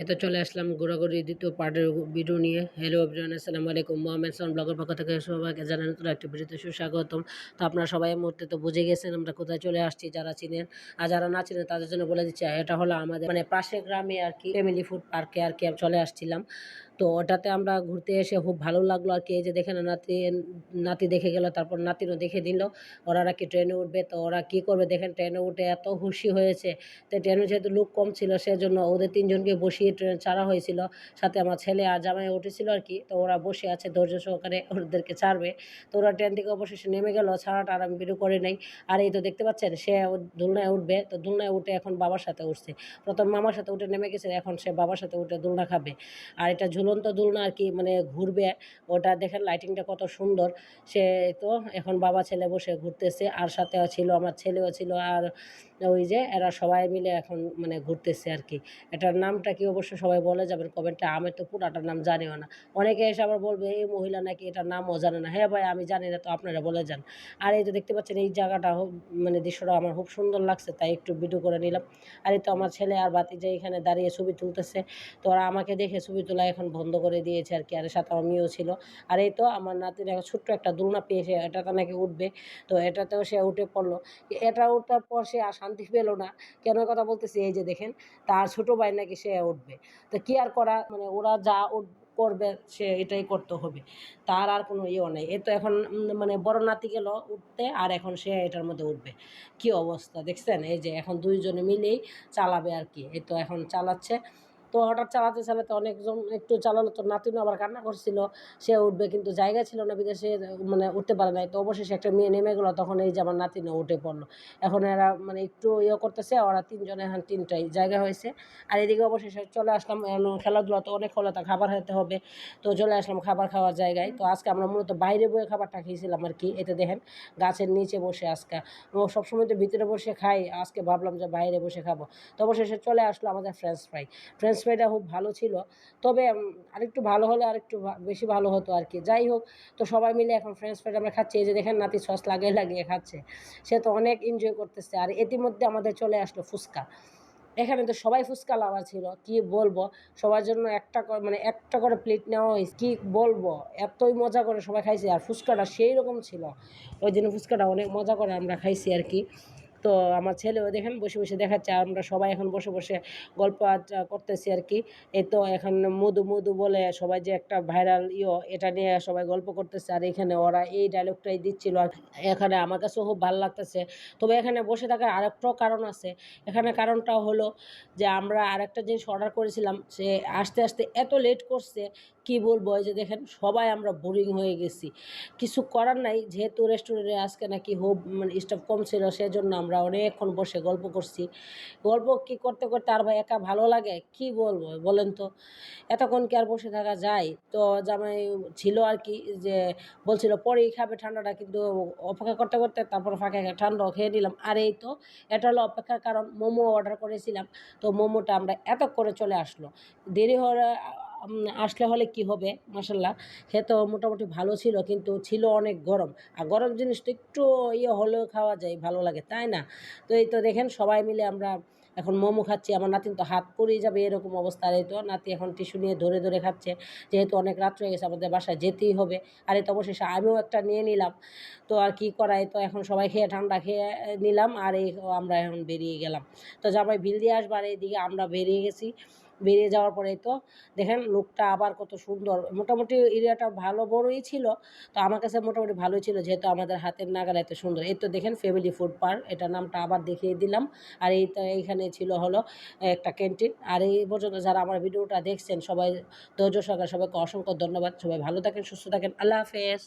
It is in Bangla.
এতে চলে আসলাম ঘোরাঘুরি দ্বিতীয় পার্টের ভিডিও নিয়ে। হ্যালো এভরিওয়ান, আসসালামু আলাইকুম। মোহাম্মদ সান ব্লগের পক্ষ থেকে সবাইকে জানাই নতুন একটি ভিডিওতে সুস্বাগতম। তো আপনারা সবাই এই মুহূর্তে তো বুঝে গেছেন আমরা কোথায় চলে আসছি, যারা চিনেন। আর যারা না চিনেন তাদের জন্য বলে দিচ্ছি, এটা হলো আমাদের মানে পাশের গ্রামে আর কি, ফ্যামিলি ফুড পার্কে আর কি চলে আসছিলাম। তো ওটাতে আমরা ঘুরতে এসে খুব ভালো লাগলো আর কি। এই যে দেখেন নাতি দেখে গেল, তারপর নাতিরও দেখে দিল। ওরা নাকি ট্রেনে উঠবে, তো ওরা কি করবে দেখেন, ট্রেনে উঠে এত খুশি হয়েছে। তো ট্রেনে যেহেতু লোক কম ছিল সেজন্য ওদের তিনজনকে বসিয়ে ট্রেন ছাড়া হয়েছিল। সাথে আমার ছেলে আর জামাই উঠেছিল আর কি। তো ওরা বসে আছে ধৈর্য সহকারে, ওদেরকে ছাড়বে। তো ওরা ট্রেন থেকে অবশেষে নেমে গেল, ছাড়াটা আর আমি ভিডিও করে নাই। আর এই তো দেখতে পাচ্ছেন সে দোলনায় উঠবে। তো দোলনায় উঠে এখন বাবার সাথে উঠছে। প্রথম মামার সাথে উঠে নেমে গেছে, এখন সে বাবার সাথে উঠে দোলনা খাবে। আর এটা ঝুলন্ত দোলনা আর কি, মানে ঘুরবে। ওটা দেখেন লাইটিংটা কত সুন্দর। সে তো এখন বাবা ছেলে বসে ঘুরতেছে, আর সাথে ছিল আমার ছেলেও ছিল। আর ওই যে এরা সবাই মিলে এখন মানে ঘুরতেছে আর কি। এটার নামটা কি অবশ্য সবাই বলে যাবেন কমেন্টে। আমি তো পুরাটার নাম জানিও না। অনেকে এসে আবার বলবে এই মহিলা নাকি এটার নামও জানে না। হ্যাঁ ভাই, আমি জানি না, তো আপনারা বলে যান। আর এই তো দেখতে পাচ্ছেন এই জায়গাটা মানে দৃশ্যটা আমার খুব সুন্দর লাগছে, তাই একটু ভিডিও করে নিলাম। আর এই তো আমার ছেলে আর ভাতিজা এখানে দাঁড়িয়ে ছবি তুলতেছে। তো ওরা আমাকে দেখে ছবি তোলা এখন বন্ধ করে দিয়েছে আর কি। আর সাথে আমার মেয়েও ছিল। আর এই তো আমার নাতির এখন ছোট্ট একটা দোলনা পেয়েছে, এটাতে নাকি উঠবে। তো এটাতেও সে উঠে পড়লো। এটা ওঠার পর সে আর শান্তি পেল না। কেন কথা বলতেছি, এই যে দেখেন তার ছোট ভাই নাকি সে উঠবে। তো কি আর করা, মানে ওরা যা করবে সে এটাই করতে হবে। তার আর কোনো ইয়েও নেই। এই তো এখন মানে বড় নাতি গেল উঠতে, আর এখন সে এটার মধ্যে উঠবে। কি অবস্থা দেখছেন, এই যে এখন দুইজনে মিলেই চালাবে আর কি। এই তো এখন চালাচ্ছে। তো হঠাৎ চালাতে চালাতে অনেকজন একটু চালালো, তো নাতিনও আবার কান্না করছিল। সে উঠবে কিন্তু জায়গা ছিল না, বিদেশে মানে উঠতে পারে নাই। তো অবশেষে একটা মেয়ে নেমে গেলো, তখন এই যে আমার নাতিনও উঠে পড়লো। এখন এরা মানে একটু ইয়ে করতেছে, ওরা তিনজনে এখন তিনটাই জায়গা হয়েছে। আর এদিকে অবশেষে চলে আসলাম, খেলাধুলা তো অনেক হলো, তা খাবার খেতে হবে। তো চলে আসলাম খাবার খাওয়ার জায়গায়। তো আজকে আমরা মূলত বাইরে বয়ে খাবারটা খেয়েছিলাম আর কি। এতে দেখেন গাছের নিচে বসে আজকে, ও সবসময় তো ভিতরে বসে খাই, আজকে ভাবলাম যে বাইরে বসে খাবো। তো অবশেষে চলে আসলো আমাদের ফ্রেঞ্চ ফ্রাইটা খুব ভালো ছিল। তবে আরেকটু ভালো হলে আরেকটু বেশি ভালো হতো আর কি। যাই হোক, তো সবাই মিলে এখন ফ্রেঞ্চ ফ্রাইড আমরা খাচ্ছি। এই যে দেখেন নাতি সস লাগিয়ে লাগিয়ে খাচ্ছে। সে তো অনেক এনজয় করতেছে। আর ইতিমধ্যে আমাদের চলে আসলো ফুচকা। এখানে তো সবাই ফুচকা লাভার ছিল, কি বলবো। সবার জন্য একটা করে মানে একটা করে প্লেট নেওয়া হয়েছে, কি বলবো। এতই মজা করে সবাই খাইছে, আর ফুচকাটা সেই রকম ছিল। ওই দিন ফুচকাটা অনেক মজা করে আমরা খাইছি আর কি। তো আমার ছেলেও দেখেন বসে বসে দেখাচ্ছে, আর আমরা সবাই এখন বসে বসে গল্প আড্ডা করতেছি আর কি। এই তো এখন মধু মধু বলে সবাই যে একটা ভাইরাল এটা নিয়ে সবাই গল্প করতেছে। আর এখানে ওরা এই ডায়লগটাই দিচ্ছিল। আর এখানে আমার কাছেও খুব ভালো লাগতেছে। তবে এখানে বসে থাকার আরেকটাও কারণ আছে। এখানে কারণটা হলো যে আমরা আরেকটা জিনিস অর্ডার করেছিলাম, সে আসতে আসতে এত লেট করছে, কি বলবো। এই যে দেখেন সবাই আমরা বোরিং হয়ে গেছি। কিছু করার নাই, যেহেতু রেস্টুরেন্টে আজকে নাকি মানে স্টাফ কম ছিল, সেজন্য আমরা অনেকক্ষণ বসে গল্প করছি। গল্প কি করতে করতে আর ভাই একা ভালো লাগে, কি বলবো বলেন তো। এতক্ষণ কি আর বসে থাকা যায়। তো জামাই ছিল আর কি, যে বলছিল পরেই খাবে ঠান্ডাটা, কিন্তু অপেক্ষা করতে করতে তারপর ফাঁকে ঠান্ডাও খেয়ে নিলাম। আর এই তো এটা হলো অপেক্ষার কারণ। মোমো অর্ডার করেছিলাম, তো মোমোটা আমরা এত করে চলে আসলো। দেরি হলে আসলে হলে কি হবে, মাসাল্লাহ খেতেও মোটামুটি ভালো ছিল, কিন্তু ছিল অনেক গরম। আর গরম জিনিস তো একটু হলেও খাওয়া যায়, ভালো লাগে, তাই না। তো এই তো দেখেন সবাই মিলে আমরা এখন মোমো খাচ্ছি। আমার নাতিন তো হাত পড়েই যাবে এরকম অবস্থা। আর এই তো নাতি এখন টিস্যু নিয়ে ধরে ধরে খাচ্ছে, যেহেতু অনেক রাত্র হয়ে গেছে, আমাদের বাসায় যেতেই হবে। আর এই তো অবশেষে আমিও একটা নিয়ে নিলাম। তো আর কি করাই, তো এখন সবাই খেয়ে ঠান্ডা খেয়ে নিলাম। আর এই আমরা এখন বেরিয়ে গেলাম। তো জামাই বিল দিয়ে আসবার, এইদিকে আমরা বেরিয়ে গেছি। বেরিয়ে যাওয়ার পরে তো দেখেন লোকটা আবার কত সুন্দর। মোটামুটি এরিয়াটা ভালো বড়ই ছিল। তো আমার কাছে মোটামুটি ভালোই ছিল, যেহেতু আমাদের হাতের নাগালে এত সুন্দর। এই তো দেখেন ফ্যামিলি ফুড পার্ক, এটা নামটা আবার দেখিয়ে দিলাম। আর এইখানে ছিল হলো একটা ক্যান্টিন। আর এই পর্যন্ত যারা আমার ভিডিওটা দেখছেন সবাই ধৈর্য সহকারে, সবাইকে অসংখ্য ধন্যবাদ। সবাই ভালো থাকেন, সুস্থ থাকেন, আল্লাহ হাফেজ।